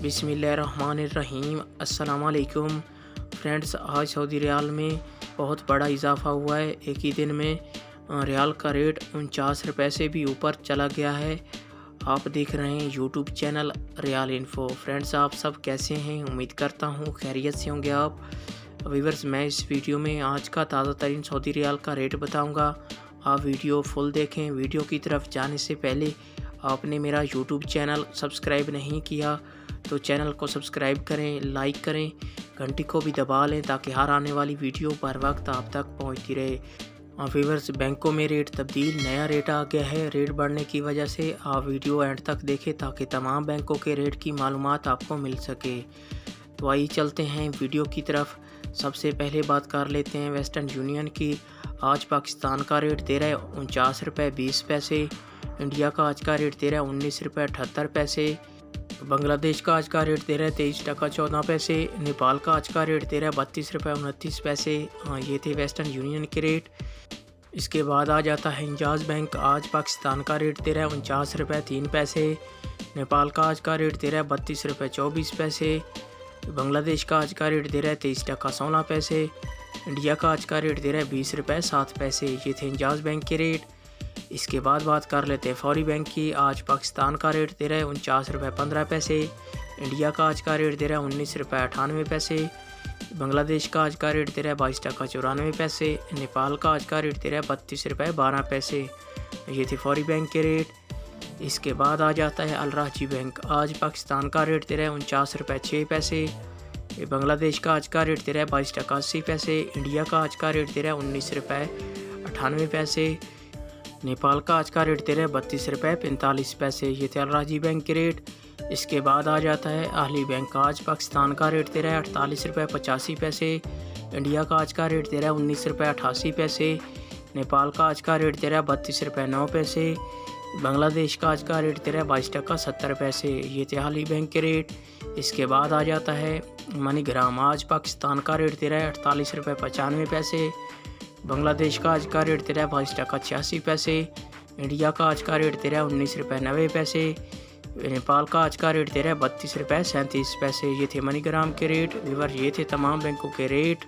बिस्मिल्लाहिर्रहमानिर्रहीम। अस्सलाम वालेकुम फ्रेंड्स, आज सऊदी रियाल में बहुत बड़ा इजाफ़ा हुआ है। एक ही दिन में रियाल का रेट 49 रुपये से भी ऊपर चला गया है। आप देख रहे हैं YouTube channel real info. Friends, आप सब कैसे हैं? उम्मीद करता हूँ खैरियत से होंगे आप। व्यूअर्स, मैं इस वीडियो में आज का ताज़ा तरीन सऊदी रियाल का रेट बताऊँगा। आप वीडियो फुल देखें। वीडियो की तरफ जाने से पहले आपने मेरा यूट्यूब चैनल सब्सक्राइब नहीं किया तो चैनल को सब्सक्राइब करें, लाइक करें, घंटी को भी दबा लें ताकि हर आने वाली वीडियो बर वक्त आप तक पहुंचती रहे। व्यूअर्स, बैंकों में रेट तब्दील, नया रेट आ गया है। रेट बढ़ने की वजह से आप वीडियो एंड तक देखें ताकि तमाम बैंकों के रेट की मालूमात आपको मिल सके। तो आइए चलते हैं वीडियो की तरफ। सबसे पहले बात कर लेते हैं वेस्टर्न यूनियन की। आज पाकिस्तान का रेट दे रहा है 49 रुपये 20 पैसे। इंडिया का आज का रेट दे रहा है 19 रुपये 78 पैसे। बांग्लादेश का आज का रेट दे रहा है 23 टका 14 पैसे। नेपाल का आज का रेट दे रहा है 32 रुपये 29 पैसे। ये थे वेस्टर्न यूनियन के रेट। इसके बाद आ जाता है इंजाज बैंक। आज पाकिस्तान का रेट दे रहा है 49 रुपये 3 पैसे। नेपाल का आज का रेट दे रहा है 32 रुपये 24 पैसे। बांग्लादेश का आज का रेट दे रहा है 23 टका 16 पैसे। इंडिया का आज का रेट दे रहा है 20 रुपये 7 पैसे। ये थे इंजाज बैंक के रेट। इसके बाद बात कर लेते हैं फौरी बैंक की। आज पाकिस्तान का रेट दे रहा है 49 रुपये 15 पैसे। इंडिया का आज का रेट दे रहा है 19 रुपये 98 पैसे। बांग्लादेश का आज का रेट दे रहा है 22 टका 94 पैसे। नेपाल का आज का रेट दे रहा है 32 रुपये 12 पैसे। ये थे फौरी बैंक के रेट। इसके बाद आ जाता है अल राजी बैंक। आज पाकिस्तान का रेट दे रहा है 49 रुपये 6 पैसे। बांग्लादेश का आज का रेट दे रहा है 22 टका 80 पैसे। इंडिया का आज का रेट दे रहा है 19 रुपये 98 पैसे। नेपाल का आज का रेट दे रहा है 32 रुपये 45 पैसे। ये थे अल राजी बैंक के रेट। इसके बाद आ जाता है अहली बैंक। आज पाकिस्तान का रेट दे रहा है 48 रुपये 85 पैसे। इंडिया का आज का रेट दे रहा है 19 रुपये 88 पैसे। नेपाल का आज का रेट दे रहा है 32 रुपये 9 पैसे। बांग्लादेश का आज का रेट दे रहा है 22 टका 70 पैसे। ये थे अहली बैंक के रेट। इसके बाद आ जाता है मनीग्राम। आज पाकिस्तान का रेट दे रहा है 48 रुपये 95 पैसे। बांग्लादेश का आज का रेट दे रहा है 22 टका 86 पैसे। इंडिया का आज का रेट दे रहा है 19 रुपये 90 पैसे। नेपाल का आज का रेट दे रहा है 32 रुपये 37 पैसे। ये थे मनीग्राम के रेट। व्यूअर, ये थे तमाम बैंकों के रेट।